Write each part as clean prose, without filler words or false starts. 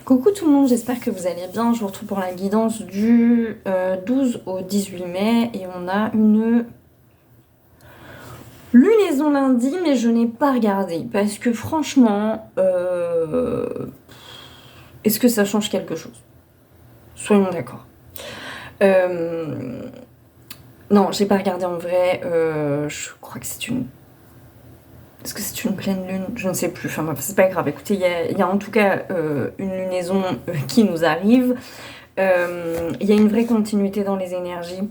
Coucou tout le monde, j'espère que vous allez bien. Je vous retrouve pour la guidance du 12 au 18 mai et on a une lunaison lundi, mais je n'ai pas regardé parce que franchement, est-ce que ça change quelque chose? Soyons d'accord. Non, j'ai pas regardé en vrai. Je crois que c'est une. Est-ce que c'est une pleine lune? Je ne sais plus. Enfin, bref, c'est pas grave. Écoutez, il y a en tout cas une lunaison qui nous arrive. Il y a une vraie continuité dans les énergies.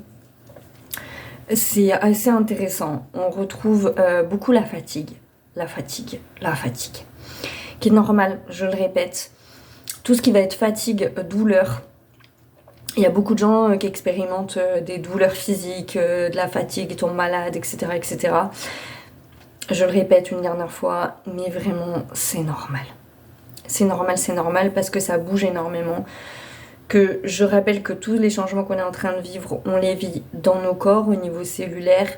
C'est assez intéressant. On retrouve beaucoup la fatigue. La fatigue. La fatigue. Qui est normale, je le répète. Tout ce qui va être fatigue, douleur. Il y a beaucoup de gens qui expérimentent des douleurs physiques, de la fatigue, qui tombent malades, etc., etc. Je le répète une dernière fois, mais vraiment, c'est normal. C'est normal parce que ça bouge énormément. Que je rappelle que tous les changements qu'on est en train de vivre, on les vit dans nos corps au niveau cellulaire.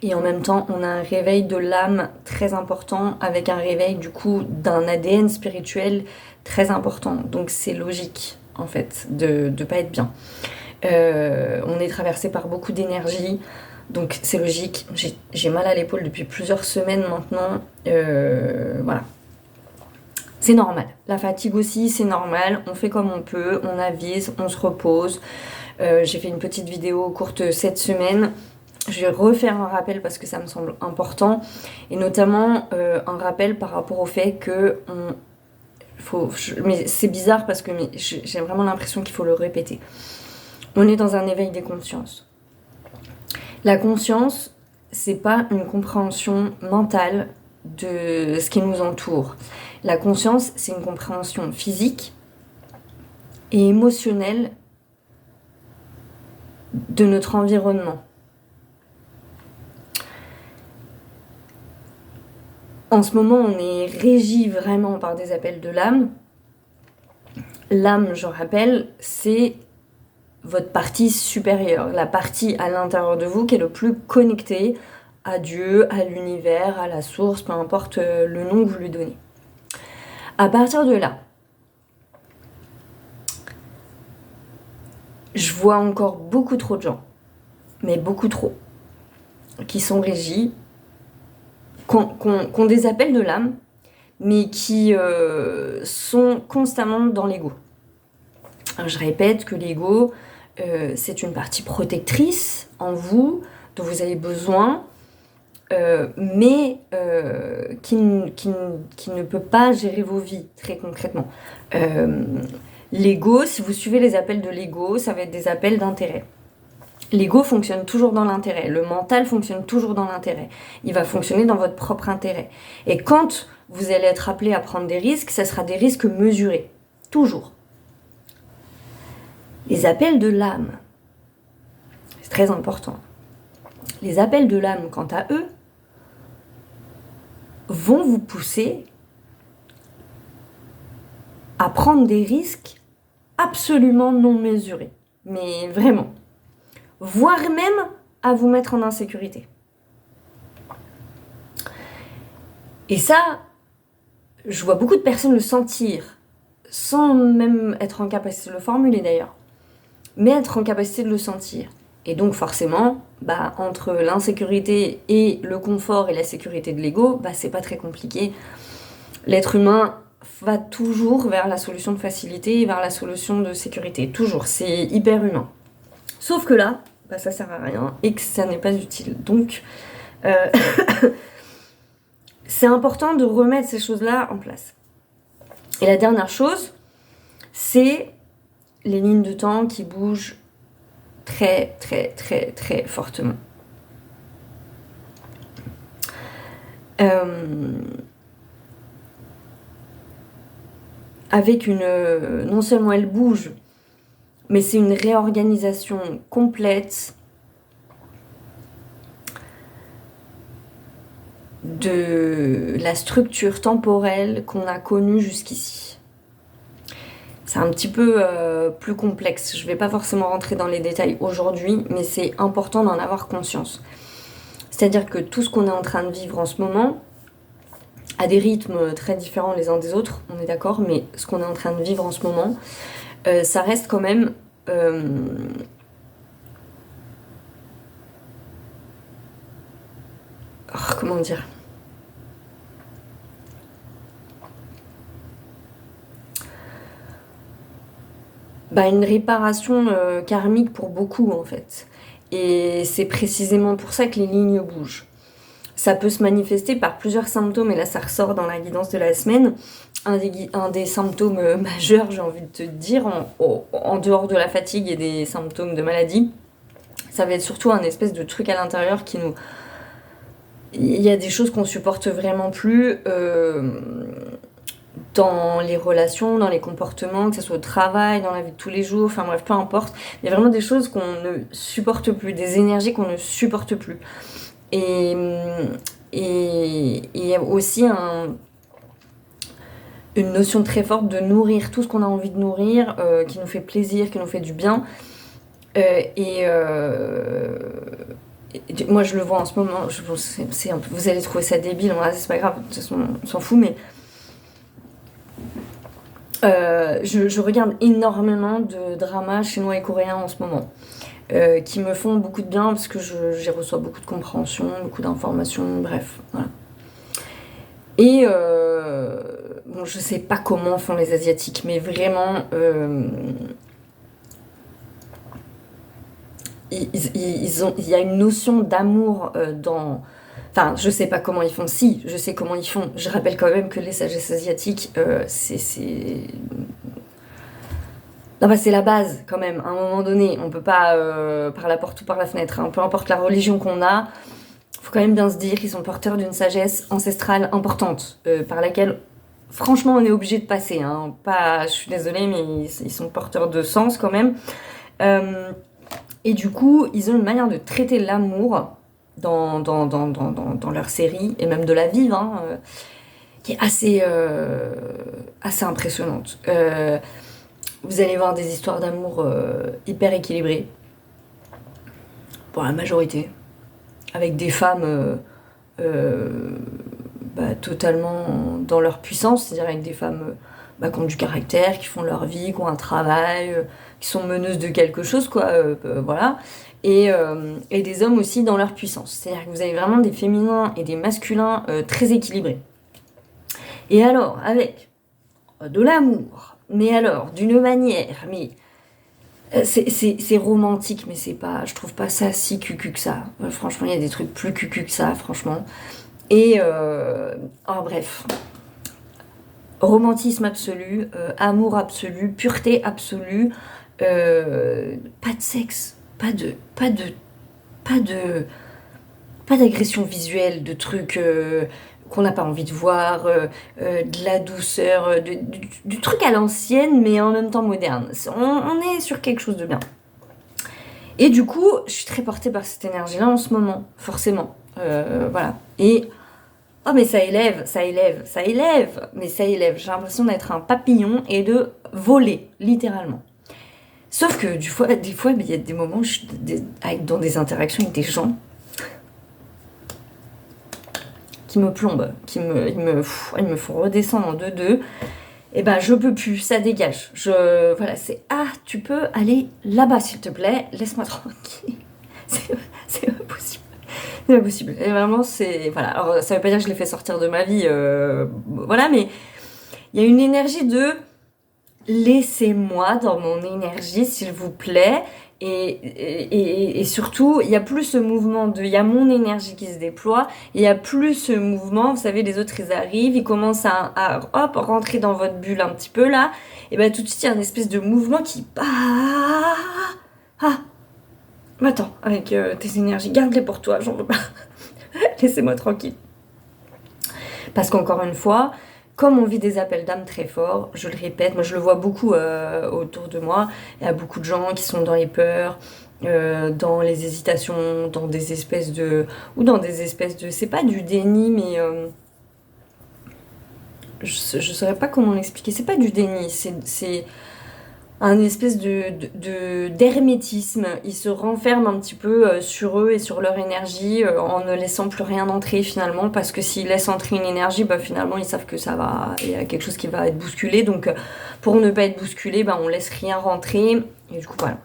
Et en même temps, on a un réveil de l'âme très important avec un réveil du coup d'un ADN spirituel très important. Donc c'est logique en fait de ne pas être bien. On est traversé par beaucoup d'énergie. Donc c'est logique, j'ai mal à l'épaule depuis plusieurs semaines maintenant, voilà. C'est normal, la fatigue aussi c'est normal, on fait comme on peut, on avise, on se repose. J'ai fait une petite vidéo courte cette semaine, je vais refaire un rappel parce que ça me semble important, et notamment un rappel par rapport au fait que mais c'est bizarre parce que j'ai vraiment l'impression qu'il faut le répéter. On est dans un éveil des consciences. La conscience, c'est pas une compréhension mentale de ce qui nous entoure. La conscience, c'est une compréhension physique et émotionnelle de notre environnement. En ce moment, on est régi vraiment par des appels de l'âme. L'âme, je rappelle, c'est votre partie supérieure, la partie à l'intérieur de vous qui est le plus connectée à Dieu, à l'univers, à la source, peu importe le nom que vous lui donnez. À partir de là, je vois encore beaucoup trop de gens, mais beaucoup trop, qui sont régis, qui ont des appels de l'âme, mais qui sont constamment dans l'ego. Je répète que l'ego, c'est une partie protectrice en vous, dont vous avez besoin, mais qui ne peut pas gérer vos vies, très concrètement. L'ego, si vous suivez les appels de l'ego, ça va être des appels d'intérêt. L'ego fonctionne toujours dans l'intérêt, le mental fonctionne toujours dans l'intérêt. Il va fonctionner dans votre propre intérêt. Et quand vous allez être appelé à prendre des risques, ça sera des risques mesurés, toujours. Les appels de l'âme, c'est très important. Les appels de l'âme, quant à eux, vont vous pousser à prendre des risques absolument non mesurés. Mais vraiment. Voire même à vous mettre en insécurité. Et ça, je vois beaucoup de personnes le sentir, sans même être en capacité de le formuler d'ailleurs, mais être en capacité de le sentir. Et donc forcément, entre l'insécurité et le confort et la sécurité de l'ego, c'est pas très compliqué. L'être humain va toujours vers la solution de facilité et vers la solution de sécurité. Toujours, c'est hyper humain. Sauf que là, ça sert à rien et que ça n'est pas utile. Donc, c'est important de remettre ces choses-là en place. Et la dernière chose, c'est les lignes de temps qui bougent très, très, très, très fortement. Avec non seulement elle bouge, mais c'est une réorganisation complète de la structure temporelle qu'on a connue jusqu'ici. C'est un petit peu plus complexe. Je ne vais pas forcément rentrer dans les détails aujourd'hui, mais c'est important d'en avoir conscience. C'est-à-dire que tout ce qu'on est en train de vivre en ce moment à des rythmes très différents les uns des autres, on est d'accord, mais ce qu'on est en train de vivre en ce moment, ça reste quand même... comment dire? Bah, une réparation karmique pour beaucoup en fait. Et c'est précisément pour ça que les lignes bougent. Ça peut se manifester par plusieurs symptômes, et là ça ressort dans la guidance de la semaine. Un des symptômes majeurs, j'ai envie de te dire, en dehors de la fatigue et des symptômes de maladie, ça va être surtout un espèce de truc à l'intérieur qui nous... Il y a des choses qu'on supporte vraiment plus dans les relations, dans les comportements, que ce soit au travail, dans la vie de tous les jours, enfin bref, peu importe. Il y a vraiment des choses qu'on ne supporte plus, des énergies qu'on ne supporte plus. Et il y a aussi une notion très forte de nourrir tout ce qu'on a envie de nourrir, qui nous fait plaisir, qui nous fait du bien. Moi je le vois en ce moment, vous allez trouver ça débile, c'est pas grave, de toute façon on s'en fout, mais je regarde énormément de dramas chinois et coréens en ce moment, qui me font beaucoup de bien parce que j'y reçois beaucoup de compréhension, beaucoup d'informations, bref, voilà. Et bon, je sais pas comment font les Asiatiques, mais vraiment, il y a une notion d'amour dans... Enfin, je sais pas comment ils font. Si, je sais comment ils font. Je rappelle quand même que les sagesses asiatiques, non, bah, c'est la base quand même. À un moment donné, on peut pas par la porte ou par la fenêtre, hein. Peu importe la religion qu'on a, faut quand même bien se dire qu'ils sont porteurs d'une sagesse ancestrale importante, par laquelle, franchement, on est obligé de passer, hein. Pas, je suis désolée, mais ils sont porteurs de sens quand même. Et du coup, ils ont une manière de traiter l'amour dans leur série, et même de la vivre, hein, qui est assez impressionnante. Vous allez voir des histoires d'amour hyper équilibrées, pour la majorité, avec des femmes totalement dans leur puissance, c'est-à-dire avec des femmes qui ont du caractère, qui font leur vie, qui ont un travail, qui sont meneuses de quelque chose, quoi, voilà. Et des hommes aussi dans leur puissance. C'est-à-dire que vous avez vraiment des féminins et des masculins très équilibrés. Et alors, avec de l'amour, mais alors, d'une manière, mais c'est romantique, mais c'est pas, je trouve pas ça si cucu que ça. Franchement, il y a des trucs plus cucu que ça, franchement. Et, bref, romantisme absolu, amour absolu, pureté absolue, pas de sexe, pas d'agression visuelle, de trucs qu'on n'a pas envie de voir, de la douceur, du truc à l'ancienne, mais en même temps moderne. On est sur quelque chose de bien. Et du coup, je suis très portée par cette énergie-là en ce moment, forcément. Voilà. Et... oh, mais ça élève, mais ça élève. J'ai l'impression d'être un papillon et de voler, littéralement. Sauf que des fois, il y a des moments où je suis dans des interactions avec des gens qui me plombent, ils me font redescendre en 2-2. Et ben, je peux plus, ça dégage. Voilà, c'est tu peux aller là-bas, s'il te plaît, laisse-moi tranquille. C'est pas possible. C'est pas possible. Et vraiment, c'est... voilà. Alors, ça veut pas dire que je l'ai fait sortir de ma vie, voilà, mais il y a une énergie de... laissez-moi dans mon énergie, s'il vous plaît. Et surtout, il y a plus ce mouvement de... il y a mon énergie qui se déploie, il y a plus ce mouvement, vous savez, les autres, ils arrivent, ils commencent à rentrer dans votre bulle un petit peu, là. Et ben tout de suite, il y a une espèce de mouvement qui... attends, avec tes énergies, garde-les pour toi, j'en veux pas. Laissez-moi tranquille. Parce qu'encore une fois, comme on vit des appels d'âme très forts, je le répète, moi je le vois beaucoup autour de moi, il y a beaucoup de gens qui sont dans les peurs, dans les hésitations, dans des espèces de... c'est pas du déni, mais... je saurais pas comment l'expliquer, c'est pas du déni, c'est un espèce d'hermétisme. Ils se renferment un petit peu sur eux et sur leur énergie en ne laissant plus rien entrer finalement, parce que s'ils laissent entrer une énergie, bah, finalement ils savent que il y a quelque chose qui va être bousculé, donc pour ne pas être bousculé, bah, on laisse rien rentrer, et du coup voilà.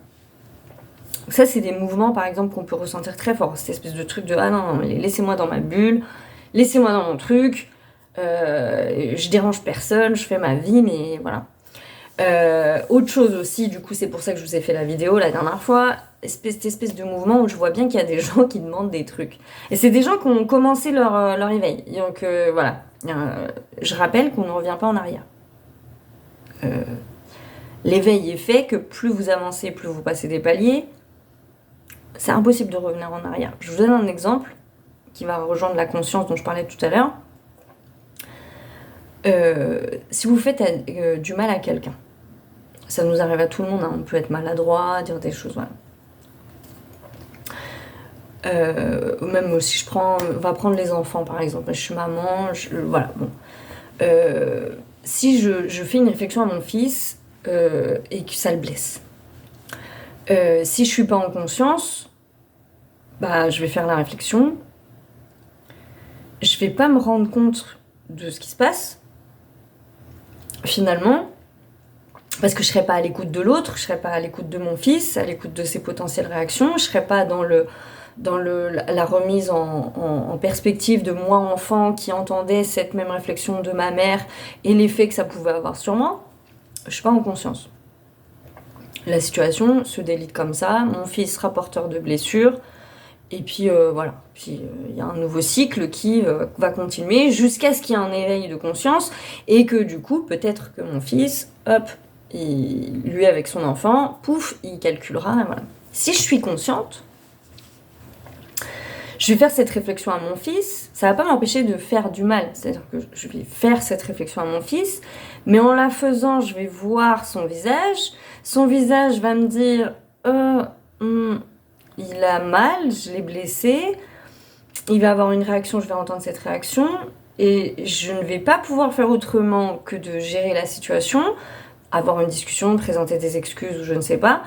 Donc ça c'est des mouvements par exemple qu'on peut ressentir très fort, cette espèce de truc de ah non, laissez-moi dans ma bulle, laissez-moi dans mon truc, je dérange personne, je fais ma vie, mais voilà. Autre chose aussi, du coup c'est pour ça que je vous ai fait la vidéo la dernière fois, cette espèce de mouvement où je vois bien qu'il y a des gens qui demandent des trucs. Et c'est des gens qui ont commencé leur éveil. Donc voilà, je rappelle qu'on ne revient pas en arrière. L'éveil est fait que plus vous avancez, plus vous passez des paliers. C'est impossible de revenir en arrière. Je vous donne un exemple qui va rejoindre la conscience dont je parlais tout à l'heure. Si vous faites du mal à quelqu'un, ça nous arrive à tout le monde, hein. On peut être maladroit, dire des choses, voilà. Même si on va prendre les enfants par exemple, je suis maman, voilà, bon. Si je fais une réflexion à mon fils et que ça le blesse, si je suis pas en conscience, bah je vais faire la réflexion, je vais pas me rendre compte de ce qui se passe, finalement, parce que je serai pas à l'écoute de l'autre, je serai pas à l'écoute de mon fils, à l'écoute de ses potentielles réactions, je serai pas dans la remise en perspective de moi enfant qui entendait cette même réflexion de ma mère et l'effet que ça pouvait avoir sur moi. Je suis pas en conscience. La situation se délite comme ça, mon fils sera porteur de blessures, et puis voilà. Puis y a un nouveau cycle qui va continuer jusqu'à ce qu'il y ait un éveil de conscience et que du coup, peut-être que mon fils, hop, lui avec son enfant, pouf, il calculera, voilà. Si je suis consciente, je vais faire cette réflexion à mon fils, ça va pas m'empêcher de faire du mal, c'est-à-dire que je vais faire cette réflexion à mon fils, mais en la faisant, je vais voir son visage va me dire il a mal, je l'ai blessé, il va avoir une réaction, je vais entendre cette réaction, et je ne vais pas pouvoir faire autrement que de gérer la situation, avoir une discussion, présenter des excuses ou je ne sais pas,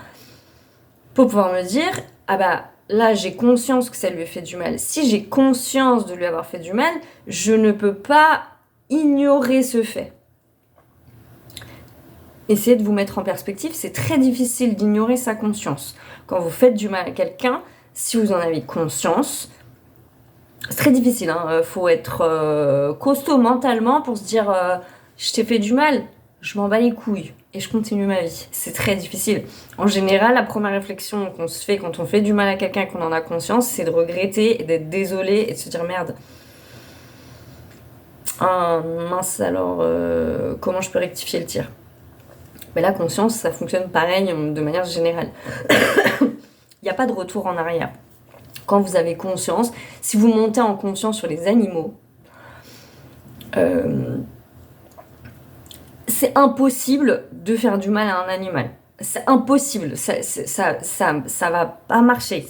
pour pouvoir me dire, ah bah là j'ai conscience que ça lui a fait du mal. Si j'ai conscience de lui avoir fait du mal, je ne peux pas ignorer ce fait. Essayez de vous mettre en perspective, c'est très difficile d'ignorer sa conscience. Quand vous faites du mal à quelqu'un, si vous en avez conscience, c'est très difficile, hein. Faut être costaud mentalement pour se dire je t'ai fait du mal, je m'en bats les couilles et je continue ma vie. C'est très difficile. En général, la première réflexion qu'on se fait quand on fait du mal à quelqu'un et qu'on en a conscience, c'est de regretter et d'être désolé et de se dire merde. Ah mince, alors comment je peux rectifier le tir? Mais la conscience, ça fonctionne pareil de manière générale. Il n'y a pas de retour en arrière. Quand vous avez conscience, si vous montez en conscience sur les animaux, c'est impossible de faire du mal à un animal. C'est impossible, ça va pas marcher.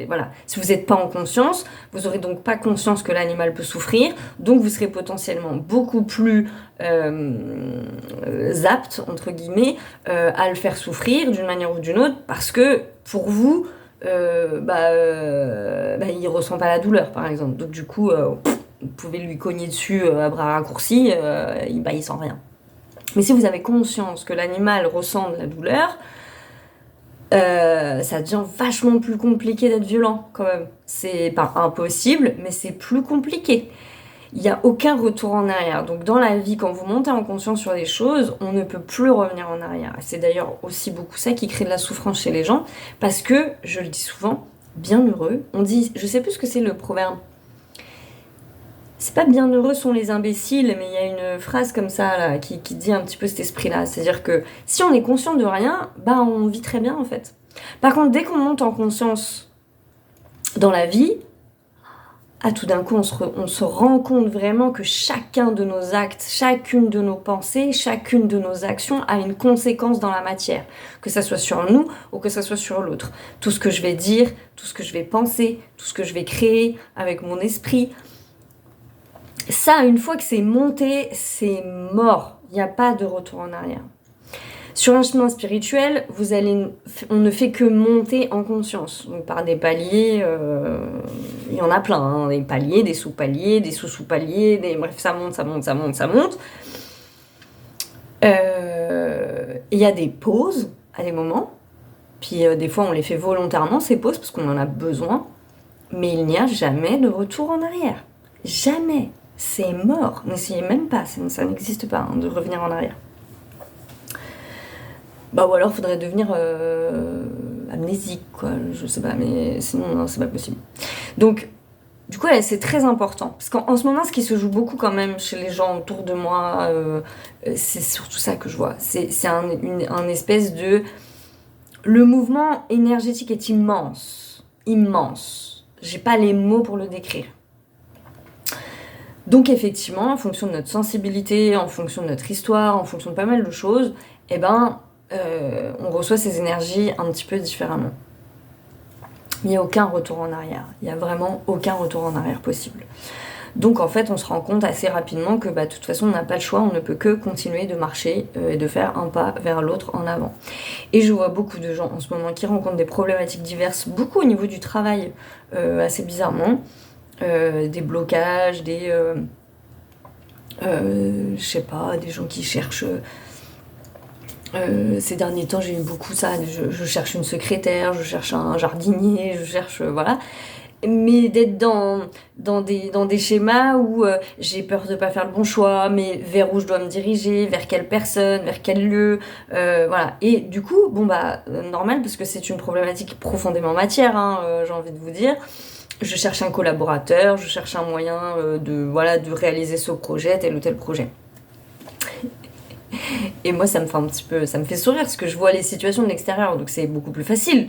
Voilà. Si vous n'êtes pas en conscience, vous aurez donc pas conscience que l'animal peut souffrir, donc vous serez potentiellement beaucoup plus apte, entre guillemets, à le faire souffrir d'une manière ou d'une autre, parce que pour vous, il ressent pas la douleur, par exemple. Donc du coup, vous pouvez lui cogner dessus à bras raccourcis, il sent rien. Mais si vous avez conscience que l'animal ressent de la douleur, ça devient vachement plus compliqué d'être violent quand même. C'est pas impossible, mais c'est plus compliqué. Il n'y a aucun retour en arrière. Donc dans la vie, quand vous montez en conscience sur des choses, on ne peut plus revenir en arrière. C'est d'ailleurs aussi beaucoup ça qui crée de la souffrance chez les gens, parce que, je le dis souvent, bienheureux, on dit, je sais plus ce que c'est le proverbe, c'est pas bienheureux sont les imbéciles, mais il y a une phrase comme ça là, qui dit un petit peu cet esprit-là. C'est-à-dire que si on est conscient de rien, on vit très bien en fait. Par contre, dès qu'on monte en conscience dans la vie, tout d'un coup, on se rend compte vraiment que chacun de nos actes, chacune de nos pensées, chacune de nos actions a une conséquence dans la matière. Que ça soit sur nous ou que ça soit sur l'autre. Tout ce que je vais dire, tout ce que je vais penser, tout ce que je vais créer avec mon esprit, ça, une fois que c'est monté, c'est mort. Il n'y a pas de retour en arrière. Sur un chemin spirituel, on ne fait que monter en conscience. Donc par des paliers, il y en a plein, hein, des paliers, des sous-paliers, des sous-sous-paliers, bref, ça monte, ça monte, ça monte, ça monte. Il y a des pauses à des moments, puis des fois on les fait volontairement, ces pauses, parce qu'on en a besoin, mais il n'y a jamais de retour en arrière. Jamais. C'est mort. N'essayez même pas, ça n'existe pas, hein, de revenir en arrière. Bah ou alors faudrait devenir amnésique, quoi, je sais pas, mais sinon non, c'est pas possible. Donc, du coup, c'est très important, parce qu'en ce moment, ce qui se joue beaucoup quand même chez les gens autour de moi, c'est surtout ça que je vois, c'est un espèce de... Le mouvement énergétique est immense, immense. J'ai pas les mots pour le décrire. Donc effectivement, en fonction de notre sensibilité, en fonction de notre histoire, en fonction de pas mal de choses, eh ben... on reçoit ces énergies un petit peu différemment. Il n'y a aucun retour en arrière. Il n'y a vraiment aucun retour en arrière possible. Donc en fait, on se rend compte assez rapidement que de toute façon, on n'a pas le choix, on ne peut que continuer de marcher et de faire un pas vers l'autre en avant. Et je vois beaucoup de gens en ce moment qui rencontrent des problématiques diverses, beaucoup au niveau du travail, assez bizarrement. Des blocages, je sais pas, des gens qui cherchent... ces derniers temps, j'ai eu beaucoup ça. Je cherche une secrétaire, je cherche un jardinier, je cherche... voilà. Mais d'être dans des schémas où j'ai peur de pas faire le bon choix, mais vers où je dois me diriger, vers quelle personne, vers quel lieu, voilà. Et du coup, normal, parce que c'est une problématique profondément matière, hein, j'ai envie de vous dire. Je cherche un collaborateur, je cherche un moyen de réaliser ce projet, tel ou tel projet. Et moi, ça me fait sourire parce que je vois les situations de l'extérieur, donc c'est beaucoup plus facile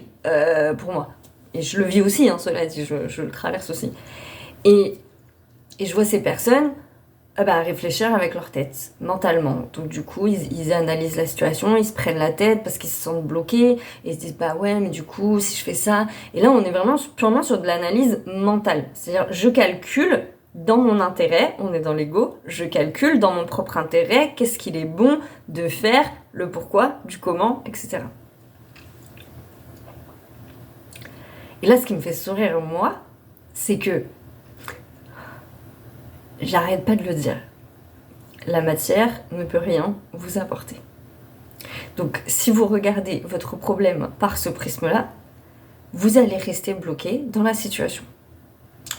pour moi. Et je le vis aussi, hein, cela dit, je le traverse aussi. Et je vois ces personnes réfléchir avec leur tête, mentalement. Donc du coup, ils analysent la situation, ils se prennent la tête parce qu'ils se sentent bloqués, et ils se disent ouais, mais du coup, si je fais ça... Et là, on est vraiment purement sur de l'analyse mentale. C'est-à-dire, je calcule dans mon intérêt, on est dans l'ego, je calcule dans mon propre intérêt qu'est-ce qu'il est bon de faire, le pourquoi, du comment, etc. Et là, ce qui me fait sourire, moi, c'est que j'arrête pas de le dire. La matière ne peut rien vous apporter. Donc, si vous regardez votre problème par ce prisme-là, vous allez rester bloqué dans la situation.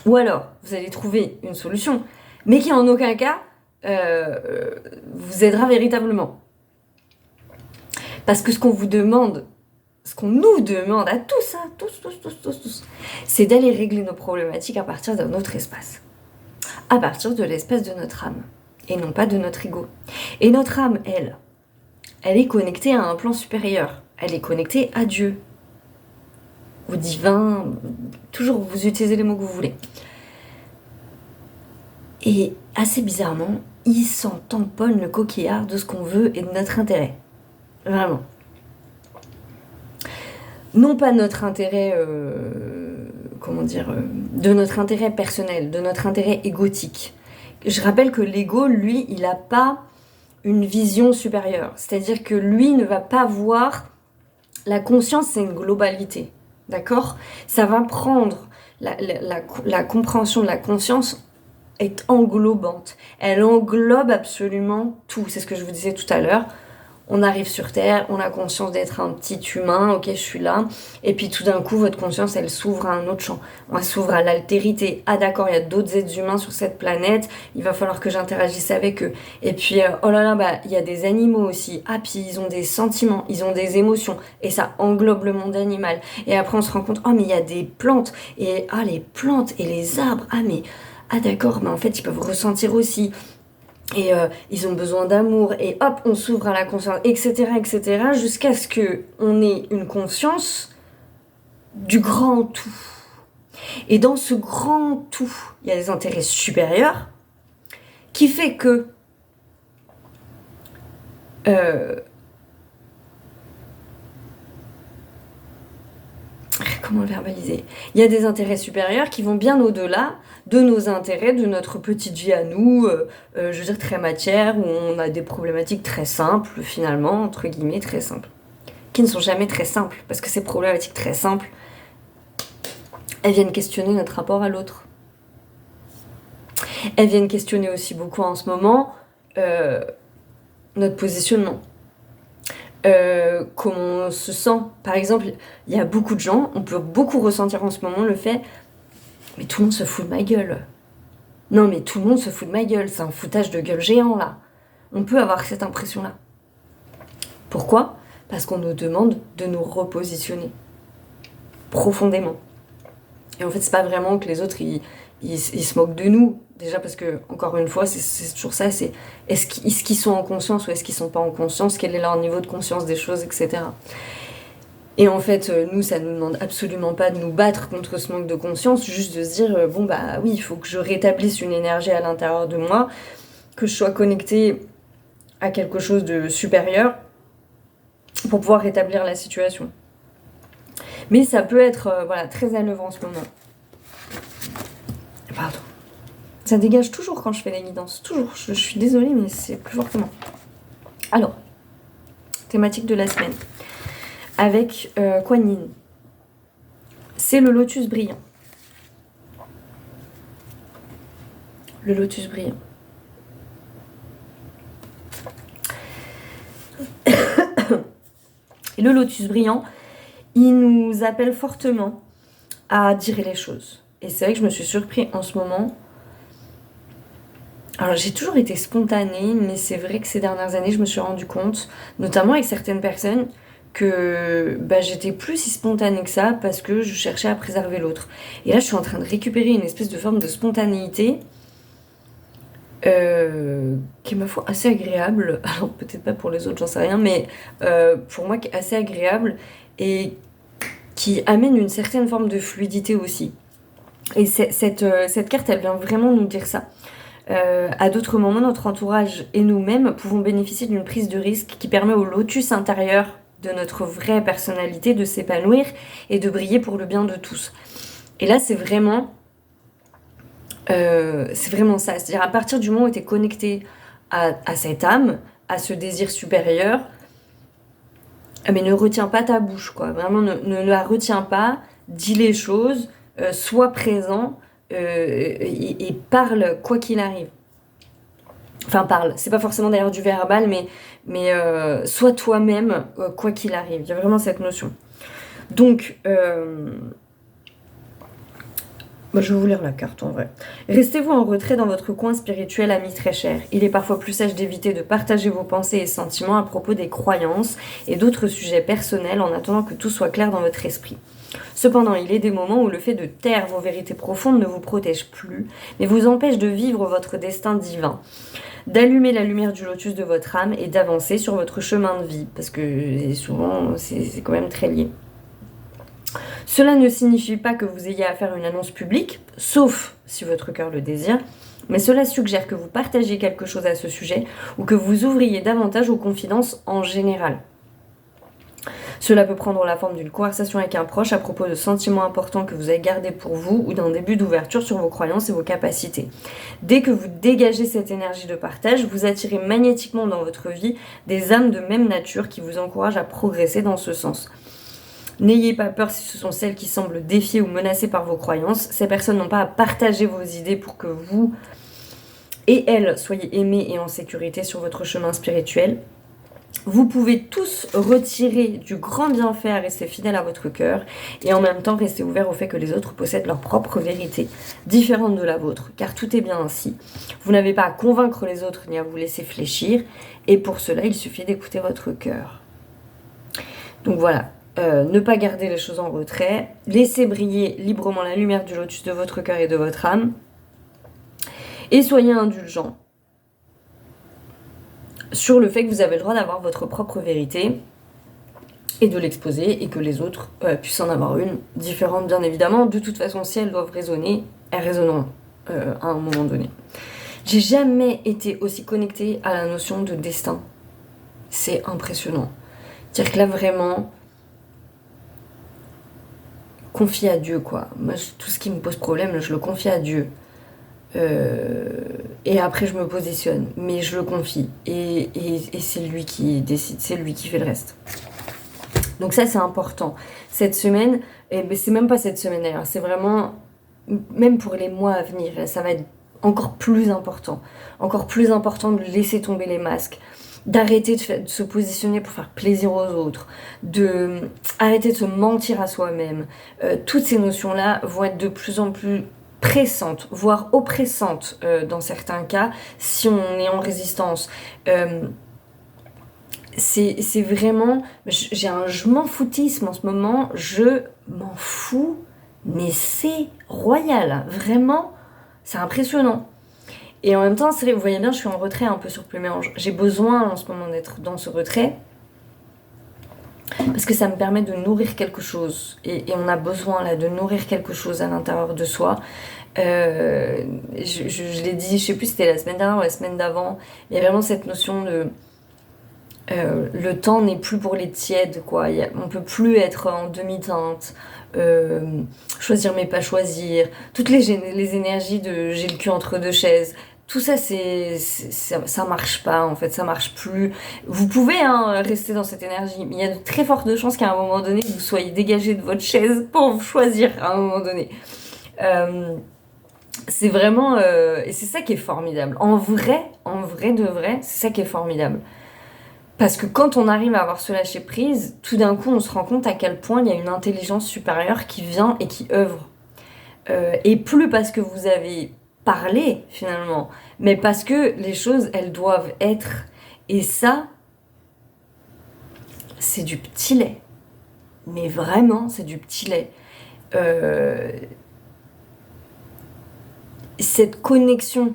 Ou alors, vous allez trouver une solution, mais qui en aucun cas vous aidera véritablement. Parce que ce qu'on vous demande, ce qu'on nous demande à tous, hein, tous, c'est d'aller régler nos problématiques à partir d'un autre espace. À partir de l'espace de notre âme, et non pas de notre ego. Et notre âme, elle est connectée à un plan supérieur. Elle est connectée à Dieu, au divin, toujours vous utilisez les mots que vous voulez. Et assez bizarrement, il s'en tamponne le coquillard de ce qu'on veut et de notre intérêt. Vraiment. Non pas notre intérêt, de notre intérêt personnel, de notre intérêt égotique. Je rappelle que l'ego, lui, il n'a pas une vision supérieure. C'est-à-dire que lui ne va pas voir... La conscience, c'est une globalité. D'accord ? Ça va prendre... La compréhension de la conscience est englobante. Elle englobe absolument tout. C'est ce que je vous disais tout à l'heure. On arrive sur Terre, on a conscience d'être un petit humain, ok, je suis là. Et puis tout d'un coup, votre conscience, elle s'ouvre à un autre champ. Elle s'ouvre à l'altérité. Ah d'accord, il y a d'autres êtres humains sur cette planète, il va falloir que j'interagisse avec eux. Et puis, oh là là, il y a des animaux aussi. Ah, puis ils ont des sentiments, ils ont des émotions. Et ça englobe le monde animal. Et après, on se rend compte, oh mais il y a des plantes. Et ah, les plantes et les arbres. Ah d'accord, mais en fait, ils peuvent ressentir aussi. Et ils ont besoin d'amour, et hop, on s'ouvre à la conscience, etc., jusqu'à ce qu'on ait une conscience du grand tout. Et dans ce grand tout, il y a des intérêts supérieurs, qui fait que comment le verbaliser? Il y a des intérêts supérieurs qui vont bien au-delà de nos intérêts, de notre petite vie à nous, je veux dire très matière, où on a des problématiques très simples, finalement, entre guillemets, très simples. Qui ne sont jamais très simples, parce que ces problématiques très simples, elles viennent questionner notre rapport à l'autre. Elles viennent questionner aussi beaucoup en ce moment notre positionnement. Comment on se sent. Par exemple, il y a beaucoup de gens, on peut beaucoup ressentir en ce moment le fait « mais tout le monde se fout de ma gueule ». Non mais tout le monde se fout de ma gueule, c'est un foutage de gueule géant là. On peut avoir cette impression-là. Pourquoi ? Parce qu'on nous demande de nous repositionner profondément. Et en fait, c'est pas vraiment que les autres ils se moquent de nous. Déjà parce que, encore une fois, c'est toujours ça, c'est est-ce qu'ils sont en conscience ou est-ce qu'ils sont pas en conscience, quel est leur niveau de conscience des choses, etc. Et en fait, nous, ça nous demande absolument pas de nous battre contre ce manque de conscience, juste de se dire, bon bah oui, il faut que je rétablisse une énergie à l'intérieur de moi, que je sois connectée à quelque chose de supérieur pour pouvoir rétablir la situation. Mais ça peut être voilà, très à l'œuvre en ce moment. Pardon. Ça dégage toujours quand je fais les guidances. Toujours. Je suis désolée, mais c'est plus fortement. Alors, thématique de la semaine. Avec Kuan Yin. C'est le lotus brillant. Le lotus brillant. Et le lotus brillant, il nous appelle fortement à dire les choses. Et c'est vrai que je me suis surpris en ce moment. Alors j'ai toujours été spontanée, mais c'est vrai que ces dernières années, je me suis rendu compte, notamment avec certaines personnes, que j'étais plus si spontanée que ça parce que je cherchais à préserver l'autre. Et là, je suis en train de récupérer une espèce de forme de spontanéité qui est, ma foi, assez agréable. Alors peut-être pas pour les autres, j'en sais rien, mais pour moi, qui est assez agréable et qui amène une certaine forme de fluidité aussi. Et cette carte, elle vient vraiment nous dire ça. À d'autres moments, notre entourage et nous-mêmes pouvons bénéficier d'une prise de risque qui permet au lotus intérieur de notre vraie personnalité de s'épanouir et de briller pour le bien de tous. Et là, c'est vraiment ça. C'est-à-dire à partir du moment où tu es connecté à cette âme, à ce désir supérieur, mais ne retiens pas ta bouche, quoi. Vraiment, ne la retiens pas, dis les choses, sois présent et parle quoi qu'il arrive. Enfin, parle. C'est pas forcément d'ailleurs du verbal, mais sois toi-même quoi qu'il arrive. Il y a vraiment cette notion. Donc, je vais vous lire la carte en vrai. Restez-vous en retrait dans votre coin spirituel, ami très cher. Il est parfois plus sage d'éviter de partager vos pensées et sentiments à propos des croyances et d'autres sujets personnels en attendant que tout soit clair dans votre esprit. Cependant, il est des moments où le fait de taire vos vérités profondes ne vous protège plus, mais vous empêche de vivre votre destin divin, d'allumer la lumière du lotus de votre âme et d'avancer sur votre chemin de vie, parce que souvent, c'est quand même très lié. Cela ne signifie pas que vous ayez à faire une annonce publique, sauf si votre cœur le désire, mais cela suggère que vous partagiez quelque chose à ce sujet ou que vous ouvriez davantage aux confidences en général. Cela peut prendre la forme d'une conversation avec un proche à propos de sentiments importants que vous avez gardés pour vous ou d'un début d'ouverture sur vos croyances et vos capacités. Dès que vous dégagez cette énergie de partage, vous attirez magnétiquement dans votre vie des âmes de même nature qui vous encouragent à progresser dans ce sens. N'ayez pas peur si ce sont celles qui semblent défiées ou menacées par vos croyances. Ces personnes n'ont pas à partager vos idées pour que vous et elles soyez aimés et en sécurité sur votre chemin spirituel. Vous pouvez tous retirer du grand bienfait à rester fidèle à votre cœur et en même temps rester ouvert au fait que les autres possèdent leur propre vérité, différente de la vôtre, car tout est bien ainsi. Vous n'avez pas à convaincre les autres ni à vous laisser fléchir, et pour cela, il suffit d'écouter votre cœur. Donc voilà, ne pas garder les choses en retrait, laissez briller librement la lumière du lotus de votre cœur et de votre âme, et soyez indulgents sur le fait que vous avez le droit d'avoir votre propre vérité et de l'exposer et que les autres puissent en avoir une différente, bien évidemment. De toute façon, si elles doivent résonner, elles résonneront à un moment donné. J'ai jamais été aussi connectée à la notion de destin. C'est impressionnant. C'est-à-dire que là, vraiment, confie à Dieu, quoi. Moi, tout ce qui me pose problème, je le confie à Dieu. Et après, je me positionne. Mais je le confie. Et c'est lui qui décide, c'est lui qui fait le reste. Donc ça, c'est important. Cette semaine, et c'est même pas cette semaine d'ailleurs, c'est vraiment, même pour les mois à venir, ça va être encore plus important. Encore plus important de laisser tomber les masques, d'arrêter de se positionner pour faire plaisir aux autres, d'arrêter de se mentir à soi-même. Toutes ces notions-là vont être de plus en plus pressantes, voire oppressantes dans certains cas, si on est en résistance. C'est vraiment... J'ai un je m'en foutisme en ce moment, je m'en fous, mais c'est royal, vraiment, c'est impressionnant. Et en même temps, c'est vrai, vous voyez bien, je suis en retrait un peu sur Pluméange. J'ai besoin en ce moment d'être dans ce retrait, parce que ça me permet de nourrir quelque chose. Et on a besoin là de nourrir quelque chose à l'intérieur de soi. Je l'ai dit, je sais plus si c'était la semaine dernière ou la semaine d'avant, il y a vraiment cette notion de... le temps n'est plus pour les tièdes, quoi. On peut plus être en demi-teinte, choisir mais pas choisir, toutes les énergies de j'ai le cul entre deux chaises, tout ça, ça marche pas, en fait, ça marche plus. Vous pouvez rester dans cette énergie, mais il y a de très fortes chances qu'à un moment donné, vous soyez dégagé de votre chaise pour choisir à un moment donné. C'est vraiment... et c'est ça qui est formidable. En vrai de vrai, c'est ça qui est formidable. Parce que quand on arrive à avoir ce lâcher prise, tout d'un coup on se rend compte à quel point il y a une intelligence supérieure qui vient et qui œuvre. Et plus parce que vous avez parlé finalement, mais parce que les choses elles doivent être. Et ça, c'est du petit lait. Mais vraiment, c'est du petit lait. Cette connexion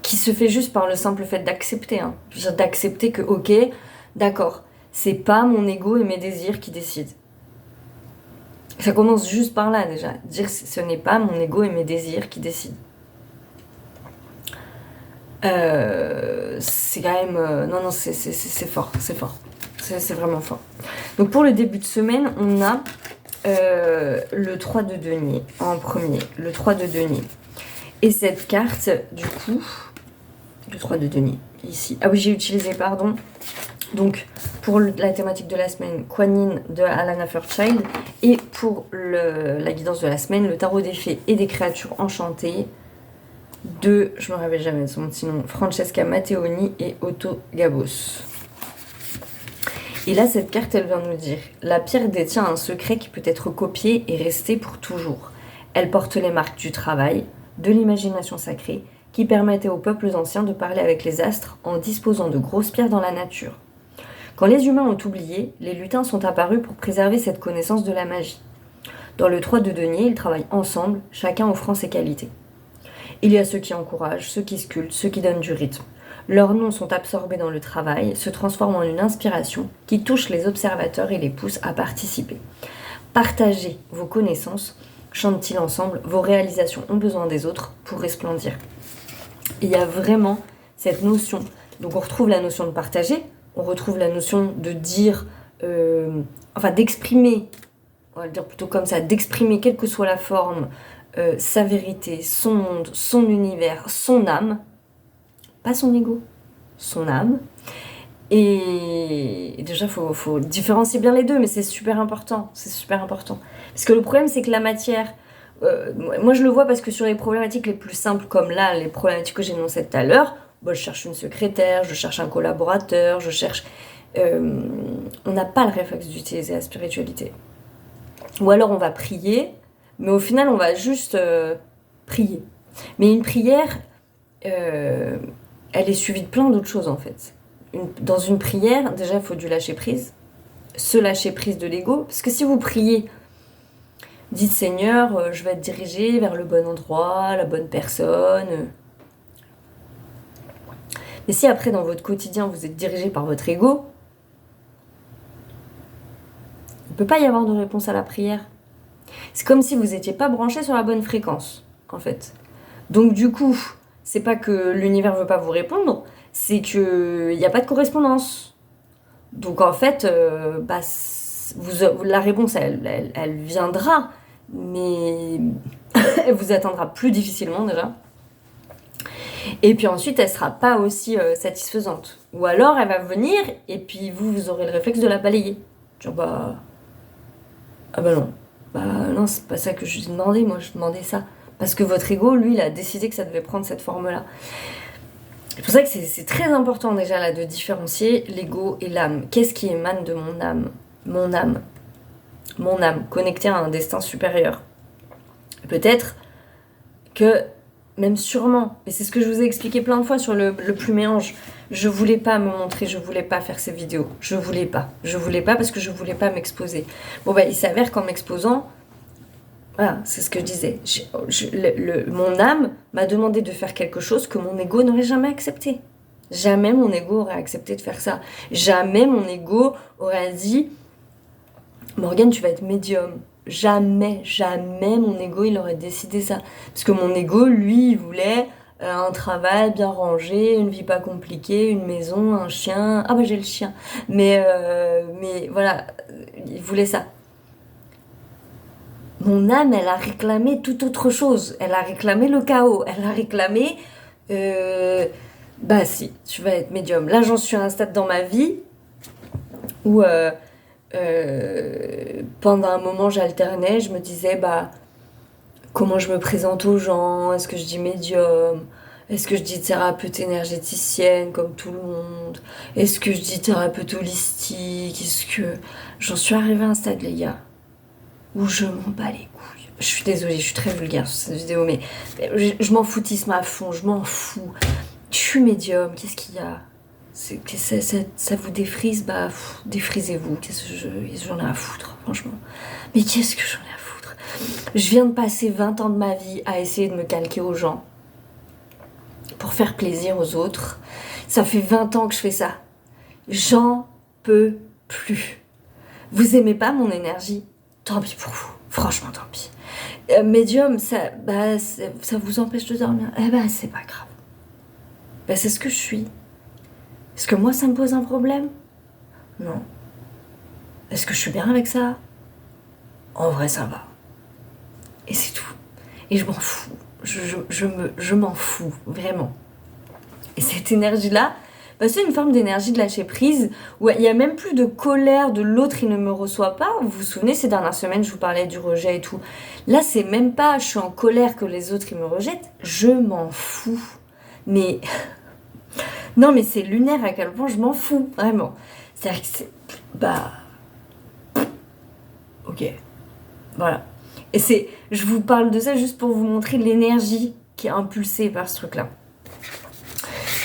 qui se fait juste par le simple fait d'accepter. D'accepter que, ok, d'accord, c'est pas mon ego et mes désirs qui décident. Ça commence juste par là déjà. Dire que ce n'est pas mon ego et mes désirs qui décident. C'est quand même... non, c'est fort, c'est fort. C'est vraiment fort. Donc pour le début de semaine, on a le 3 de denier en premier. Le 3 de denier. Et cette carte, du coup... Le 3 de denier, ici. Ah oui, j'ai utilisé, pardon. Donc, pour la thématique de la semaine, Kuan Yin de Alana Fairchild. Et pour la guidance de la semaine, le tarot des fées et des créatures enchantées de, je me rappelle jamais de son petit nom, Francesca Matteoni et Otto Gabos. Et là, cette carte, elle vient nous dire « La pierre détient un secret qui peut être copié et rester pour toujours. Elle porte les marques du travail, de l'imagination sacrée, qui permettait aux peuples anciens de parler avec les astres en disposant de grosses pierres dans la nature. Quand les humains ont oublié, les lutins sont apparus pour préserver cette connaissance de la magie. Dans le 3 de denier, ils travaillent ensemble, chacun offrant ses qualités. Il y a ceux qui encouragent, ceux qui sculptent, ceux qui donnent du rythme. Leurs noms sont absorbés dans le travail, se transforment en une inspiration qui touche les observateurs et les pousse à participer. Partagez vos connaissances, chantent-ils ensemble, vos réalisations ont besoin des autres pour resplendir. Il y a vraiment cette notion, donc on retrouve la notion de partager, on retrouve la notion de dire, d'exprimer, on va le dire plutôt comme ça, d'exprimer quelle que soit la forme, sa vérité, son monde, son univers, son âme, pas son ego, son âme. Et déjà, faut différencier bien les deux, mais c'est super important, Parce que le problème, c'est que la matière... moi je le vois parce que sur les problématiques les plus simples comme là, les problématiques que j'ai énoncées tout à l'heure, je cherche une secrétaire, je cherche un collaborateur, je cherche... on n'a pas le réflexe d'utiliser la spiritualité. Ou alors on va prier, mais au final on va juste prier. Mais une prière, elle est suivie de plein d'autres choses en fait. Dans une prière, déjà il faut du lâcher prise, se lâcher prise de l'ego, parce que si vous priez... Dites Seigneur, je vais être dirigé vers le bon endroit, la bonne personne. Mais si après dans votre quotidien vous êtes dirigé par votre ego, il ne peut pas y avoir de réponse à la prière. C'est comme si vous n'étiez pas branché sur la bonne fréquence, en fait. Donc du coup, c'est pas que l'univers veut pas vous répondre, c'est qu'il n'y a pas de correspondance. Donc en fait, la réponse, elle viendra, mais elle vous atteindra plus difficilement déjà. Et puis ensuite, elle sera pas aussi satisfaisante. Ou alors, elle va venir, et puis vous aurez le réflexe de la balayer. Genre, ah bah non. Bah non, c'est pas ça que je demandais, moi je demandais ça. Parce que votre ego, lui, il a décidé que ça devait prendre cette forme-là. C'est pour ça que c'est très important déjà là de différencier l'ego et l'âme. Qu'est-ce qui émane de mon âme? Mon âme. Mon âme, connectée à un destin supérieur. Peut-être que, même sûrement, et c'est ce que je vous ai expliqué plein de fois sur le pluméange, je voulais pas me montrer, je voulais pas faire ces vidéos. Je voulais pas parce que je voulais pas m'exposer. Bon bah il s'avère qu'en m'exposant, voilà, c'est ce que je disais. Mon âme m'a demandé de faire quelque chose que mon ego n'aurait jamais accepté. Jamais mon ego aurait accepté de faire ça. Jamais mon ego aurait dit Morgane, tu vas être médium. Jamais mon ego il aurait décidé ça. Parce que mon ego, lui, il voulait un travail bien rangé, une vie pas compliquée, une maison, un chien. Ah bah j'ai le chien. Mais voilà, il voulait ça. Mon âme, elle a réclamé tout autre chose. Elle a réclamé le chaos. Elle a réclamé... bah si, tu vas être médium. Là, j'en suis à un stade dans ma vie où pendant un moment, j'alternais. Je me disais, bah, comment je me présente aux gens? Est-ce que je dis médium? Est-ce que je dis thérapeute énergéticienne comme tout le monde? Est-ce que je dis thérapeute holistique? Est-ce que... J'en suis arrivée à un stade, les gars, où je m'en bats les couilles. Je suis désolée, je suis très vulgaire sur cette vidéo, mais je m'en foutisme à fond, je m'en fous. Je suis médium, qu'est-ce qu'il y a? Ça vous défrise? Bah, défrisez-vous, qu'est-ce que j'en ai à foutre, franchement. Mais qu'est-ce que j'en ai à foutre? Je viens de passer 20 ans de ma vie à essayer de me calquer aux gens pour faire plaisir aux autres. Ça fait 20 ans que je fais ça. J'en peux plus. Vous aimez pas mon énergie? Tant pis pour vous, franchement tant pis. Médium, ça vous empêche de dormir? Eh ben c'est pas grave. Ben, c'est ce que je suis. Est-ce que moi ça me pose un problème? Non. Est-ce que je suis bien avec ça? En vrai ça va. Et c'est tout. Et je m'en fous. Je m'en fous, vraiment. Et cette énergie-là, bah, c'est une forme d'énergie de lâcher prise, où il n'y a même plus de colère de l'autre, il ne me reçoit pas. Vous vous souvenez, ces dernières semaines, je vous parlais du rejet et tout. Là, c'est même pas je suis en colère que les autres ils me rejettent, je m'en fous. Mais non, mais c'est lunaire à quel point je m'en fous, vraiment. C'est-à-dire que c'est... Bah... Ok. Voilà. Et je vous parle de ça juste pour vous montrer l'énergie qui est impulsée par ce truc-là.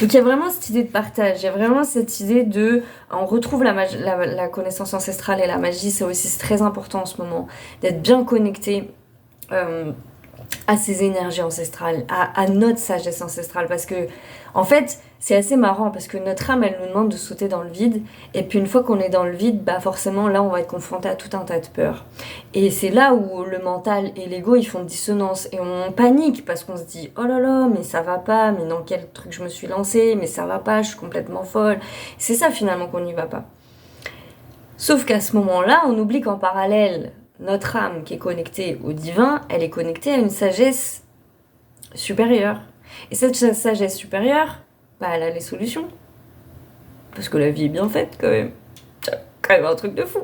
Donc il y a vraiment cette idée de partage, il y a vraiment cette idée de... On retrouve la connaissance ancestrale et la magie, c'est aussi très important en ce moment, d'être bien connecté à ces énergies ancestrales, à notre sagesse ancestrale, parce que, en fait, c'est assez marrant, parce que notre âme, elle nous demande de sauter dans le vide, et puis une fois qu'on est dans le vide, bah forcément, là, on va être confronté à tout un tas de peurs. Et c'est là où le mental et l'ego, ils font dissonance, et on panique, parce qu'on se dit, oh là là, mais ça va pas, mais dans quel truc je me suis lancée, mais ça va pas, je suis complètement folle. C'est ça, finalement, qu'on n'y va pas. Sauf qu'à ce moment-là, on oublie qu'en parallèle, notre âme qui est connectée au divin, elle est connectée à une sagesse supérieure. Et cette sagesse supérieure, bah, elle a les solutions. Parce que la vie est bien faite quand même. C'est quand même un truc de fou.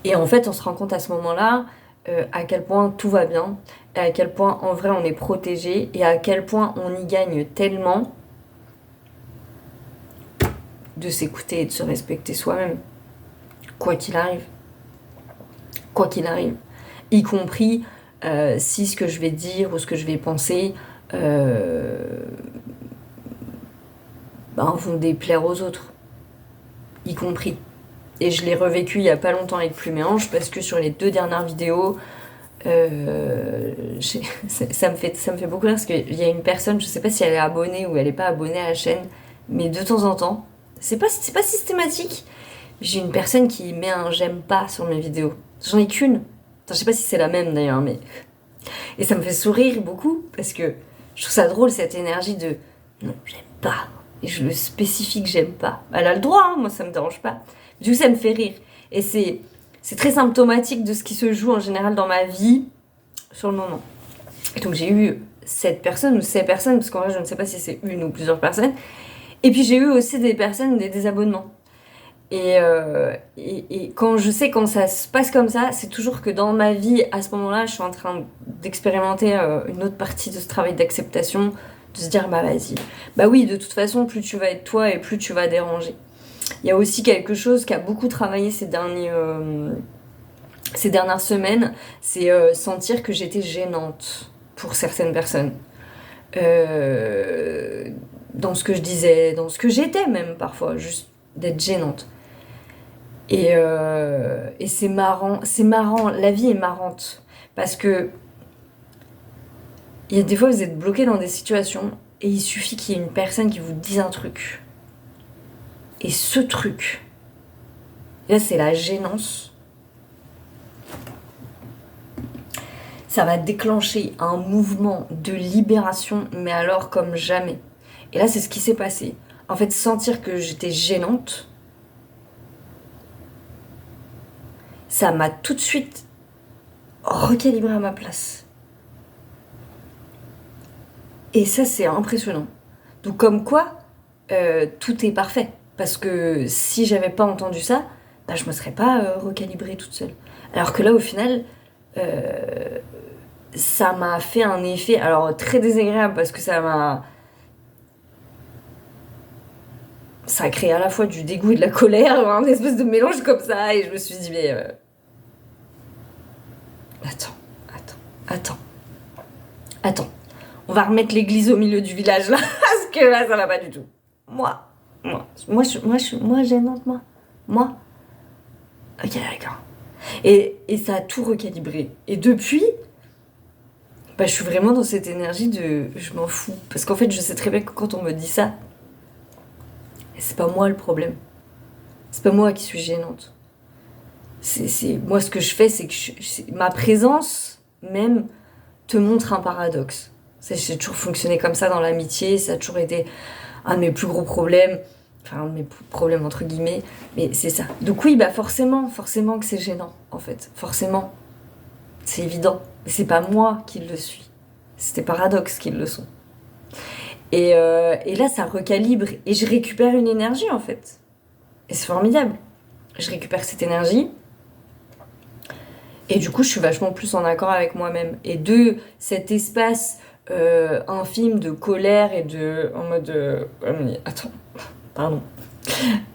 Et en fait, on se rend compte à ce moment-là à quel point tout va bien, et à quel point en vrai on est protégé, et à quel point on y gagne tellement de s'écouter et de se respecter soi-même. Quoi qu'il arrive. Quoi qu'il arrive, y compris si ce que je vais dire ou ce que je vais penser vont déplaire aux autres, y compris. Et je l'ai revécu il y a pas longtemps avec Pluméange, parce que sur les 2 dernières vidéos, ça me fait beaucoup rire, parce qu'il y a une personne, je sais pas si elle est abonnée ou elle est pas abonnée à la chaîne, mais de temps en temps, c'est pas systématique, j'ai une personne qui met un j'aime pas sur mes vidéos. J'en ai qu'une. Enfin, je sais pas si c'est la même d'ailleurs, mais... Et ça me fait sourire beaucoup, parce que je trouve ça drôle, cette énergie de... Non, j'aime pas. et je le spécifie que j'aime pas. Elle a le droit, hein, moi ça me dérange pas. Du coup, ça me fait rire. Et c'est très symptomatique de ce qui se joue en général dans ma vie sur le moment. Et donc j'ai eu cette personne ou ces personnes, parce qu'en vrai je ne sais pas si c'est une ou plusieurs personnes. Et puis j'ai eu aussi des personnes, des désabonnements. Et quand je sais quand ça se passe comme ça, c'est toujours que dans ma vie, à ce moment-là, je suis en train d'expérimenter une autre partie de ce travail d'acceptation, de se dire bah vas-y, bah oui, de toute façon, plus tu vas être toi et plus tu vas déranger. Il y a aussi quelque chose qui a beaucoup travaillé ces dernières semaines, c'est sentir que j'étais gênante pour certaines personnes. Dans ce que je disais, dans ce que j'étais même parfois, juste d'être gênante. Et c'est marrant, la vie est marrante. Parce que il y a des fois vous êtes bloqué dans des situations et il suffit qu'il y ait une personne qui vous dise un truc. Et ce truc, là c'est la gênance, ça va déclencher un mouvement de libération, mais alors comme jamais. Et là c'est ce qui s'est passé. En fait, sentir que j'étais gênante, ça m'a tout de suite recalibré à ma place. Et ça, c'est impressionnant. Donc comme quoi, tout est parfait. Parce que si j'avais pas entendu ça, bah, je me serais pas recalibrée toute seule. Alors que là, au final, ça m'a fait un effet, alors très désagréable, parce que ça a créé à la fois du dégoût et de la colère, un espèce de mélange comme ça, et je me suis dit, mais... Attends. On va remettre l'église au milieu du village, là, parce que là, ça va pas du tout. Moi, gênante, moi. Ok, d'accord. Et ça a tout recalibré. Et depuis, bah, je suis vraiment dans cette énergie de je m'en fous. Parce qu'en fait, je sais très bien que quand on me dit ça, c'est pas moi le problème. C'est pas moi qui suis gênante. Moi, ce que je fais, c'est que ma présence, même, te montre un paradoxe. J'ai toujours fonctionné comme ça dans l'amitié, ça a toujours été un de mes plus gros problèmes. Enfin, un de mes problèmes entre guillemets, mais c'est ça. Donc oui, bah forcément que c'est gênant, en fait. Forcément. C'est évident. Mais c'est pas moi qui le suis. C'est des paradoxes qui le sont. Et là, ça recalibre et je récupère une énergie, en fait. Et c'est formidable. Je récupère cette énergie. Et du coup, je suis vachement plus en accord avec moi-même. Et de cet espace infime de colère et de... En mode... attends, pardon.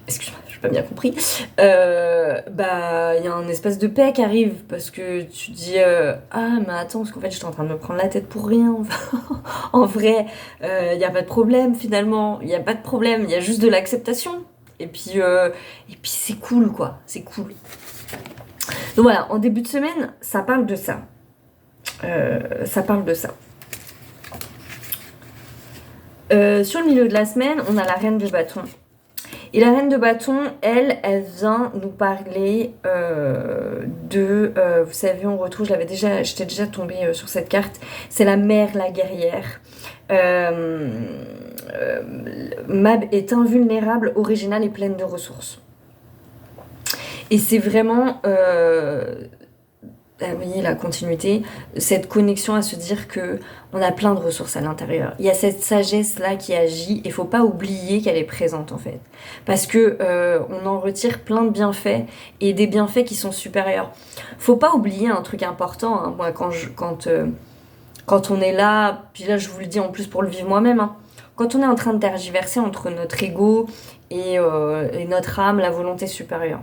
Excuse-moi, j'ai pas bien compris. Bah, il y a un espace de paix qui arrive. Parce que tu te dis... ah, mais attends, parce qu'en fait, j'étais en train de me prendre la tête pour rien. En vrai, il n'y a pas de problème, finalement. Il n'y a pas de problème, il y a juste de l'acceptation. Et puis c'est cool, quoi. C'est cool. Donc voilà, en début de semaine, ça parle de ça. Sur le milieu de la semaine, on a la reine de bâton. Et la reine de bâton, elle vient nous parler vous savez, on retrouve, j'étais déjà tombée sur cette carte, c'est la mère, la guerrière. Mab est invulnérable, originale et pleine de ressources. Et c'est vraiment, vous voyez la continuité, cette connexion à se dire que on a plein de ressources à l'intérieur. Il y a cette sagesse-là qui agit et il faut pas oublier qu'elle est présente en fait. Parce que on en retire plein de bienfaits et des bienfaits qui sont supérieurs. Faut pas oublier un truc important, hein. Moi quand on est là, puis là je vous le dis en plus pour le vivre moi-même, hein, quand on est en train de tergiverser entre notre ego et notre âme, la volonté supérieure.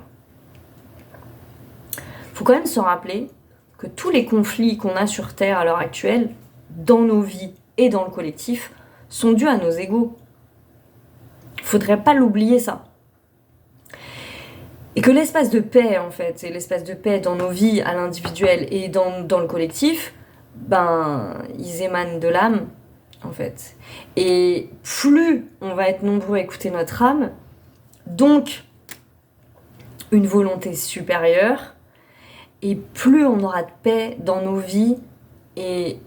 Faut quand même se rappeler que tous les conflits qu'on a sur Terre à l'heure actuelle, dans nos vies et dans le collectif, sont dus à nos égos. Faudrait pas l'oublier ça. Et que l'espace de paix, en fait, et l'espace de paix dans nos vies à l'individuel et dans le collectif, ben, ils émanent de l'âme, en fait. Et plus on va être nombreux à écouter notre âme, donc une volonté supérieure, et plus on aura de paix dans nos vies et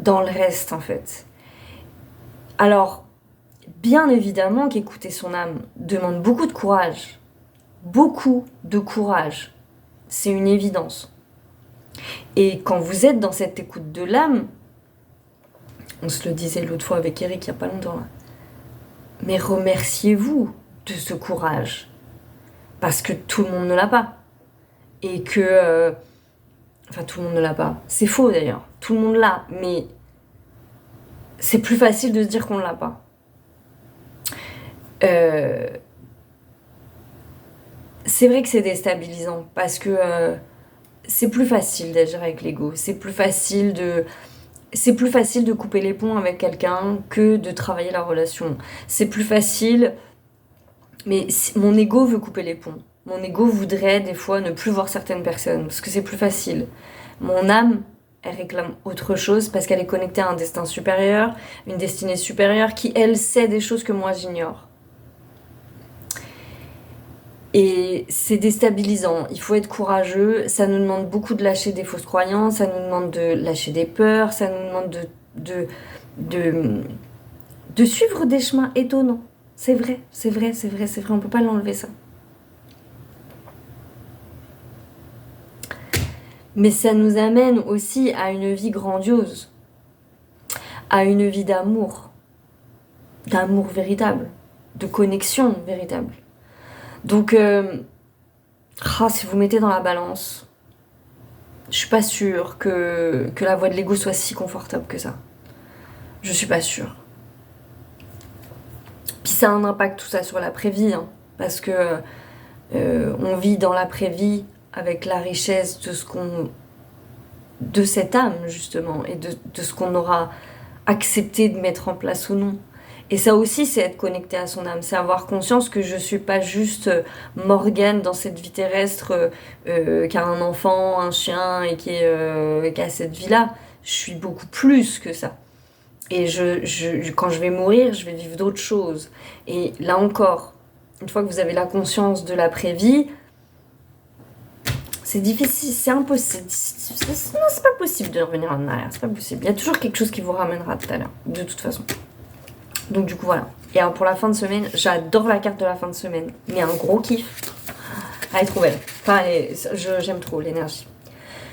dans le reste, en fait. Alors, bien évidemment qu'écouter son âme demande beaucoup de courage. Beaucoup de courage. C'est une évidence. Et quand vous êtes dans cette écoute de l'âme, on se le disait l'autre fois avec Eric il n'y a pas longtemps là, mais remerciez-vous de ce courage. Parce que tout le monde ne l'a pas. Et que... Enfin, tout le monde ne l'a pas. C'est faux d'ailleurs. Tout le monde l'a. Mais c'est plus facile de se dire qu'on ne l'a pas. C'est vrai que c'est déstabilisant. Parce que c'est plus facile d'agir avec l'ego. C'est plus facile de couper les ponts avec quelqu'un que de travailler la relation. C'est plus facile... Mais mon ego veut couper les ponts. Mon ego voudrait des fois ne plus voir certaines personnes parce que c'est plus facile. Mon âme, elle réclame autre chose parce qu'elle est connectée à un destin supérieur, une destinée supérieure qui, elle, sait des choses que moi j'ignore. Et c'est déstabilisant. Il faut être courageux. Ça nous demande beaucoup de lâcher des fausses croyances, ça nous demande de lâcher des peurs, ça nous demande de suivre des chemins étonnants. C'est vrai, on peut pas l'enlever ça. Mais ça nous amène aussi à une vie grandiose, à une vie d'amour véritable, de connexion véritable. Donc, si vous mettez dans la balance, je suis pas sûre que la voie de l'ego soit si confortable que ça. Je suis pas sûre. Puis ça a un impact tout ça sur l'après-vie, hein, parce que on vit dans l'après-vie avec la richesse de cette âme justement et de ce qu'on aura accepté de mettre en place ou non. Et ça aussi, c'est être connecté à son âme, c'est avoir conscience que je suis pas juste Morgane dans cette vie terrestre qui a un enfant, un chien et qui a cette vie-là. Je suis beaucoup plus que ça. Et quand je vais mourir, je vais vivre d'autres choses. Et là encore, une fois que vous avez la conscience de l'après-vie, c'est difficile, c'est impossible. Non, c'est pas possible de revenir en arrière, c'est pas possible. Il y a toujours quelque chose qui vous ramènera tout à l'heure, de toute façon. Donc du coup, voilà. Et alors pour la fin de semaine, j'adore la carte de la fin de semaine. Mais un gros kiff. Elle est trop belle. Enfin, j'aime trop l'énergie.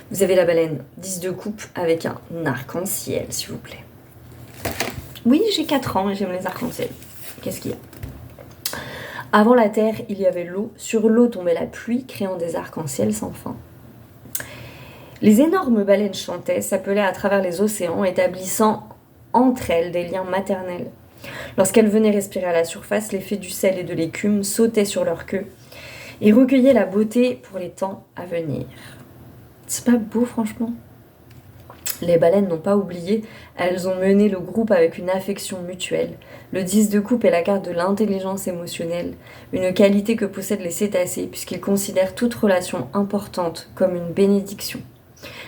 Vous avez la baleine 10 de coupe avec un arc-en-ciel, s'il vous plaît. Oui, j'ai 4 ans et j'aime les arcs-en-ciel. Qu'est-ce qu'il y a ? Avant la terre, il y avait l'eau. Sur l'eau tombait la pluie, créant des arcs-en-ciel sans fin. Les énormes baleines chantaient, s'appelaient à travers les océans, établissant entre elles des liens maternels. Lorsqu'elles venaient respirer à la surface, les fées du sel et de l'écume sautaient sur leur queue et recueillaient la beauté pour les temps à venir. C'est pas beau, franchement ? Les baleines n'ont pas oublié, elles ont mené le groupe avec une affection mutuelle. Le 10 de coupe est la carte de l'intelligence émotionnelle, une qualité que possèdent les cétacés puisqu'ils considèrent toute relation importante comme une bénédiction.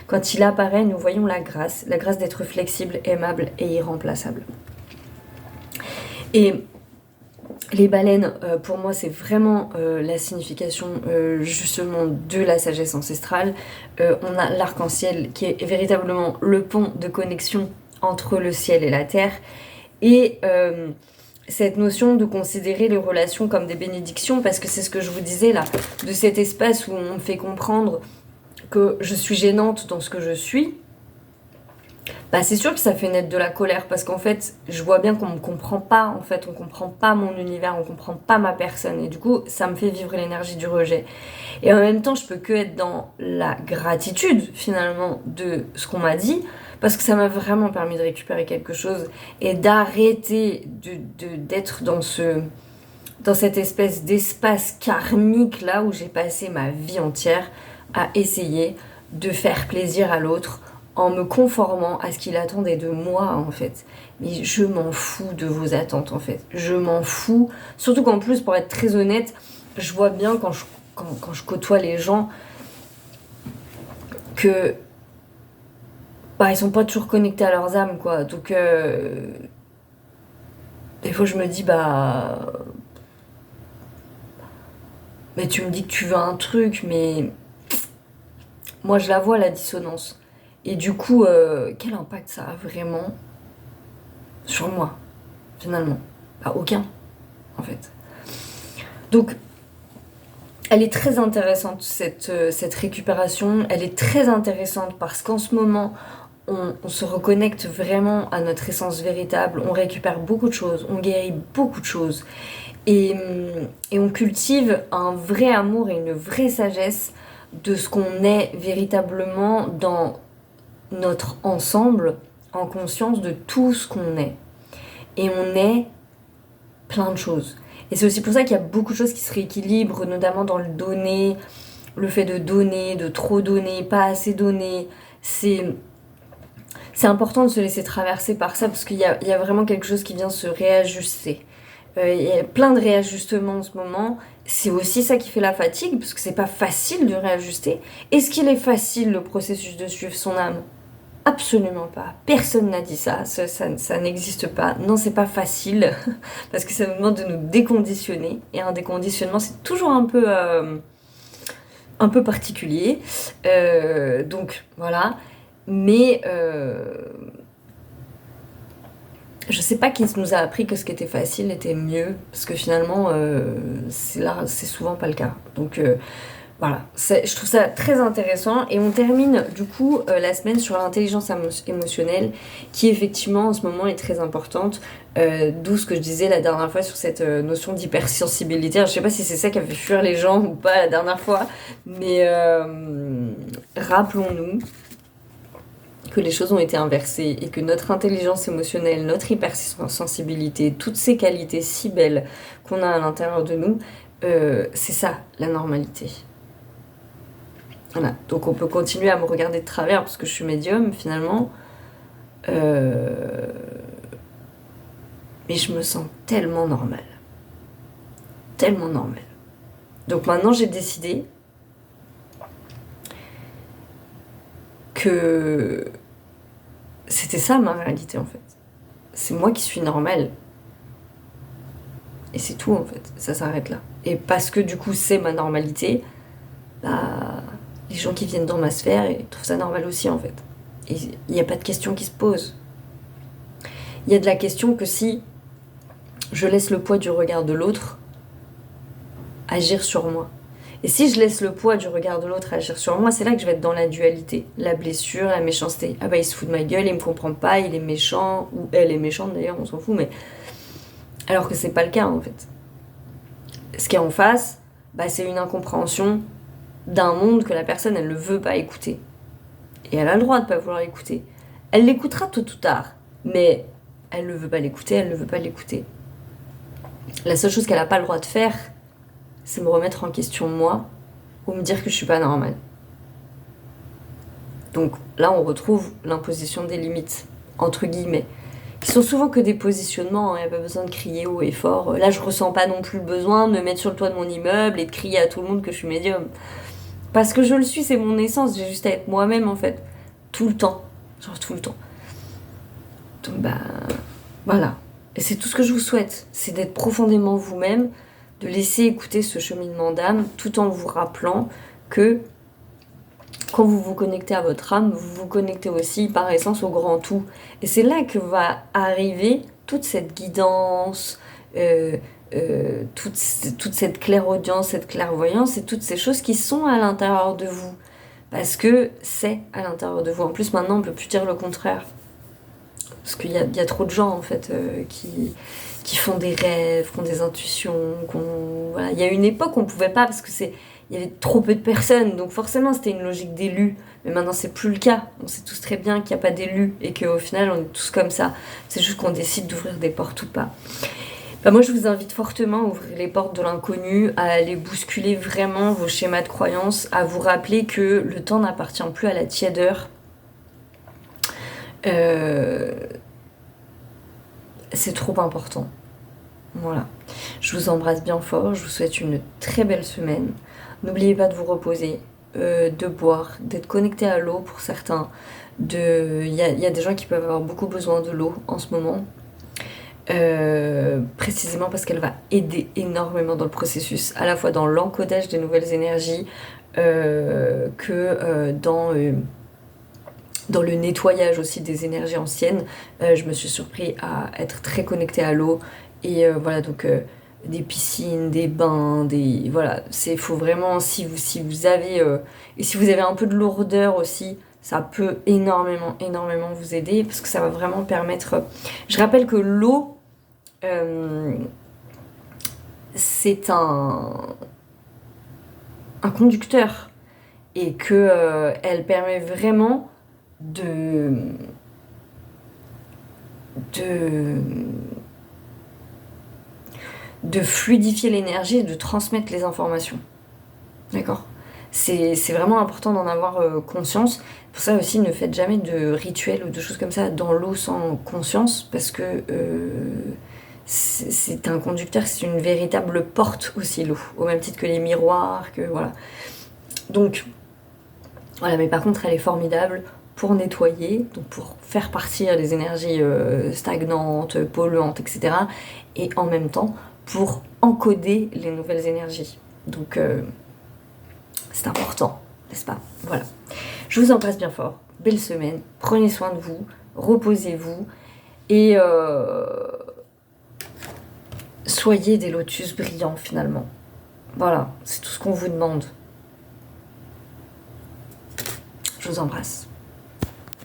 Quand il apparaît, nous voyons la grâce d'être flexible, aimable et irremplaçable. Et les baleines, pour moi, c'est vraiment la signification justement de la sagesse ancestrale. On a l'arc-en-ciel qui est véritablement le pont de connexion entre le ciel et la terre. Et cette notion de considérer les relations comme des bénédictions, parce que c'est ce que je vous disais là, de cet espace où on me fait comprendre que je suis gênante dans ce que je suis, bah c'est sûr que ça fait naître de la colère parce qu'en fait je vois bien qu'on me comprend pas, en fait on comprend pas mon univers, on comprend pas ma personne et du coup ça me fait vivre l'énergie du rejet. Et en même temps je peux que être dans la gratitude finalement de ce qu'on m'a dit parce que ça m'a vraiment permis de récupérer quelque chose et d'arrêter d'être dans cette espèce d'espace karmique là où j'ai passé ma vie entière à essayer de faire plaisir à l'autre en me conformant à ce qu'il attendait de moi en fait. Mais je m'en fous de vos attentes en fait. Je m'en fous. Surtout qu'en plus, pour être très honnête, je vois bien quand je côtoie les gens que ils sont pas toujours connectés à leurs âmes quoi. Donc des fois je me dis mais tu me dis que tu veux un truc mais moi je la vois la dissonance. Et du coup, quel impact ça a vraiment sur moi, finalement ? Aucun, en fait. Donc, elle est très intéressante, cette récupération. Elle est très intéressante parce qu'en ce moment, on se reconnecte vraiment à notre essence véritable. On récupère beaucoup de choses, on guérit beaucoup de choses. Et on cultive un vrai amour et une vraie sagesse de ce qu'on est véritablement dans notre ensemble, en conscience de tout ce qu'on est. Et on est plein de choses. Et c'est aussi pour ça qu'il y a beaucoup de choses qui se rééquilibrent, notamment dans le donner, le fait de donner, de trop donner, pas assez donner. C'est important de se laisser traverser par ça parce qu'il y a vraiment quelque chose qui vient se réajuster. Il y a plein de réajustements en ce moment. C'est aussi ça qui fait la fatigue, parce que c'est pas facile de réajuster. Est-ce qu'il est facile le processus de suivre son âme? Absolument pas. Personne n'a dit ça. Ça n'existe pas. Non, c'est pas facile, parce que ça nous demande de nous déconditionner. Et un déconditionnement, c'est toujours un peu particulier. Donc voilà. Mais je sais pas qui nous a appris que ce qui était facile était mieux, parce que finalement, c'est souvent pas le cas. Donc voilà, je trouve ça très intéressant. Et on termine du coup la semaine sur l'intelligence émotionnelle, qui effectivement en ce moment est très importante. D'où ce que je disais la dernière fois sur cette notion d'hypersensibilité. Je sais pas si c'est ça qui a fait fuir les gens ou pas la dernière fois, mais rappelons-nous que les choses ont été inversées et que notre intelligence émotionnelle, notre hypersensibilité, toutes ces qualités si belles qu'on a à l'intérieur de nous, c'est ça, la normalité. Voilà, donc on peut continuer à me regarder de travers parce que je suis médium finalement. Mais je me sens tellement normale. Tellement normale. Donc maintenant j'ai décidé que c'était ça ma réalité en fait. C'est moi qui suis normale. Et c'est tout en fait, ça s'arrête là. Et parce que du coup c'est ma normalité, les gens qui viennent dans ma sphère ils trouvent ça normal aussi en fait. Et il n'y a pas de question qui se pose. Il y a de la question que si je laisse le poids du regard de l'autre agir sur moi. Et si je laisse le poids du regard de l'autre agir sur moi, c'est là que je vais être dans la dualité, la blessure, la méchanceté. Ah bah il se fout de ma gueule, il me comprend pas, il est méchant, ou elle est méchante d'ailleurs, on s'en fout, mais... Alors que c'est pas le cas en fait. Ce qui est en face, c'est une incompréhension d'un monde que la personne, elle ne veut pas écouter. Et elle a le droit de pas vouloir l'écouter. Elle l'écoutera tôt ou tard, mais elle ne veut pas l'écouter, elle ne veut pas l'écouter. La seule chose qu'elle n'a pas le droit de faire, c'est me remettre en question moi, ou me dire que je suis pas normale. Donc là, on retrouve l'imposition des limites, entre guillemets, qui sont souvent que des positionnements, il n'y a pas besoin de crier haut et fort. Là, je ressens pas non plus le besoin de me mettre sur le toit de mon immeuble et de crier à tout le monde que je suis médium. Parce que je le suis, c'est mon essence, j'ai juste à être moi-même en fait. Tout le temps. Genre tout le temps. Donc voilà. Et c'est tout ce que je vous souhaite, c'est d'être profondément vous-même, de laisser écouter ce cheminement d'âme, tout en vous rappelant que quand vous vous connectez à votre âme, vous vous connectez aussi par essence au grand tout. Et c'est là que va arriver toute cette guidance, toute cette clairaudience, cette clairvoyance et toutes ces choses qui sont à l'intérieur de vous. Parce que c'est à l'intérieur de vous. En plus, maintenant, on ne peut plus dire le contraire. Parce qu'il y a trop de gens, en fait, qui font des rêves, qui ont des intuitions. Voilà. Il y a une époque où on ne pouvait pas, parce que il y avait trop peu de personnes, donc forcément, c'était une logique d'élus. Mais maintenant, c'est plus le cas. On sait tous très bien qu'il n'y a pas d'élus et qu'au final, on est tous comme ça. C'est juste qu'on décide d'ouvrir des portes ou pas. Moi, je vous invite fortement à ouvrir les portes de l'inconnu, à aller bousculer vraiment vos schémas de croyances, à vous rappeler que le temps n'appartient plus à la tiédeur. C'est trop important. Voilà. Je vous embrasse bien fort, je vous souhaite une très belle semaine. N'oubliez pas de vous reposer, de boire, d'être connecté à l'eau pour certains. Il y a des gens qui peuvent avoir beaucoup besoin de l'eau en ce moment. Précisément parce qu'elle va aider énormément dans le processus, à la fois dans l'encodage des nouvelles énergies que dans le nettoyage aussi des énergies anciennes. Je me suis surpris à être très connectée à l'eau Et voilà, donc des piscines, des bains, des... Voilà, faut vraiment, si vous avez... et si vous avez un peu de lourdeur aussi, ça peut énormément, énormément vous aider, parce que ça va vraiment permettre... Je rappelle que l'eau, c'est un conducteur, et que elle permet vraiment de... de fluidifier l'énergie et de transmettre les informations. D'accord? C'est vraiment important d'en avoir conscience. Pour ça aussi, ne faites jamais de rituels ou de choses comme ça dans l'eau sans conscience, parce que c'est un conducteur, c'est une véritable porte aussi, l'eau, au même titre que les miroirs, que voilà. Donc, voilà, mais par contre, elle est formidable pour nettoyer, donc pour faire partir les énergies stagnantes, polluantes, etc. Et en même temps, pour encoder les nouvelles énergies. Donc, c'est important, n'est-ce pas? Voilà. Je vous embrasse bien fort. Belle semaine. Prenez soin de vous. Reposez-vous. Et soyez des lotus brillants, finalement. Voilà, c'est tout ce qu'on vous demande. Je vous embrasse.